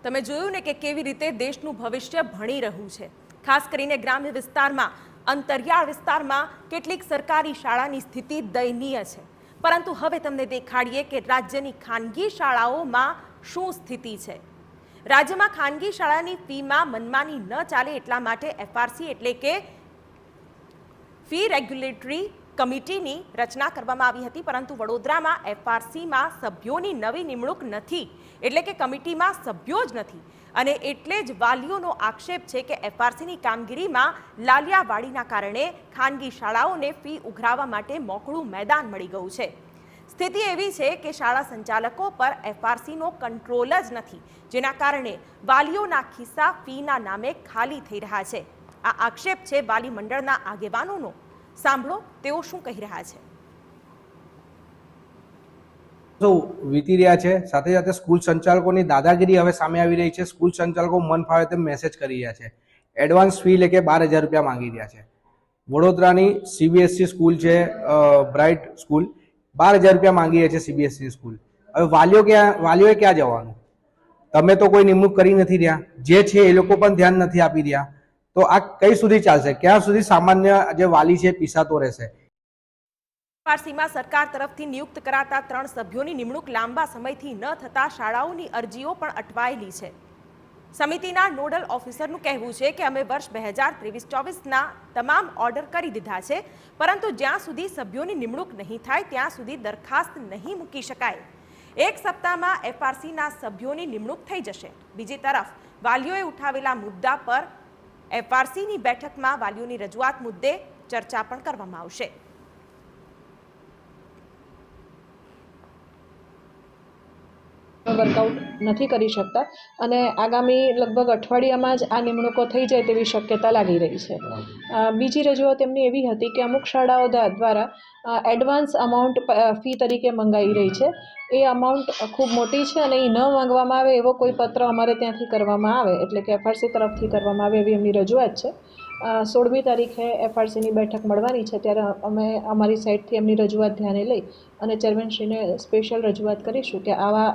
તમે જોયું ને કે કેવી રીતે દેશનું ભવિષ્ય ભણી રહ્યું છે। ખાસ કરીને ગ્રામ્ય વિસ્તારમાં, અંતરિયાળ વિસ્તારમાં કેટલીક સરકારી શાળાની સ્થિતિ દયનીય છે। પરંતુ હવે તમને દેખાડીએ કે રાજ્યની ખાનગી શાળાઓમાં શું સ્થિતિ છે। રાજ્યમાં ખાનગી શાળાની ફીમાં મનમાની ન ચાલે એટલા માટે એફઆરસી એટલે કે ફી રેગ્યુલેટરી કમિટીની રચના કરવામાં આવી હતી, પરંતુ વડોદરામાં એફઆરસીમાં સભ્યોની નવી નિમણૂક નથી, એટલે કે કમિટીમાં સભ્યો જ નથી। અને એટલે જ વાલીઓનો આક્ષેપ છે કે એફઆરસીની કામગીરીમાં લાલિયાવાડીના કારણે ખાનગી શાળાઓને ફી ઉઘરાવવા માટે મોકળું મેદાન મળી ગયું છે। સ્થિતિ એવી છે કે શાળા સંચાલકો પર એફઆરસીનો કંટ્રોલ જ નથી, જેના કારણે વાલીઓના ખિસ્સા ફીના નામે ખાલી થઈ રહ્યા છે। આ આક્ષેપ છે વાલી મંડળના આગેવાનોનો। સાંભળો તેઓ શું કહી રહ્યા છે। વીતી રહ્યા છે, સાથે સાથે સ્કૂલ સંચાલકોની દાદાગીરી હવે સામે આવી રહી છે। સ્કૂલ સંચાલકો મન ફાવે તેમ મેસેજ કરી રહ્યા છે। એડવાન્સ ફી લે કે 12,000 રૂપિયા માંગી રહ્યા છે। વડોદરાની સીબીએસસી સ્કૂલ છે, બ્રાઇટ સ્કૂલ, 12,000 રૂપિયા માંગી રહી છે સીબીએસસી સ્કૂલ। હવે વાલીઓએ ક્યાં જવાનું? તમે તો કોઈ નિમણૂક કરી નથી રહ્યા, જે છે એ લોકો પણ ધ્યાન નથી આપી રહ્યા, તો આ કઈ સુધી ચાલશે? ક્યાં સુધી સામાન્ય જે વાલી છે પીસાતો રહેશે? એફઆરસીમાં સરકાર તરફથી નિયુક્ત કરાતા 3 સભ્યોની નિમણૂક લાંબા સમયથી ન થતા શાળાઓની અરજીઓ પણ અટવાયેલી છે। સમિતિના નોડલ ઓફિસરનું કહેવું છે કે અમે વર્ષ 2023-24ના તમામ ઓર્ડર કરી દીધા છે, પરંતુ જ્યાં સુધી સભ્યોની નિમણૂક નહીં થાય ત્યાં સુધી દરખાસ્ત નહીં મૂકી શકાય। એક સપ્તાહમાં એફઆરસીના સભ્યોની નિમણૂક થઈ જશે। બીજી તરફ વાલીઓએ ઉઠાવેલા મુદ્દા પર એફઆરસીની બેઠકમાં વાલીઓની રજૂઆત મુદ્દે ચર્ચા પણ કરવામાં આવશે। વર્કઆઉટ નથી કરી શકતા અને આગામી લગભગ અઠવાડિયામાં જ આ નિમણૂકો થઈ જાય તેવી શક્યતા લાગી રહી છે। બીજી રજૂઆત એમની એવી હતી કે અમુક શાળાઓ દ્વારા એડવાન્સ અમાઉન્ટ ફી તરીકે મંગાવી રહી છે। એ અમાઉન્ટ ખૂબ મોટી છે અને એ ન માંગવામાં આવે એવો કોઈ પત્ર અમારે ત્યાંથી કરવામાં આવે, એટલે કે એફઆરસી તરફથી કરવામાં આવે એવી એમની રજૂઆત છે। 16મી તારીખે એફઆરસીની બેઠક મળવાની છે, ત્યારે અમે અમારી સાઇડથી એમની રજૂઆત ધ્યાને લઈ અને ચેરમેનશ્રીને સ્પેશિયલ રજૂઆત કરીશું કે આવા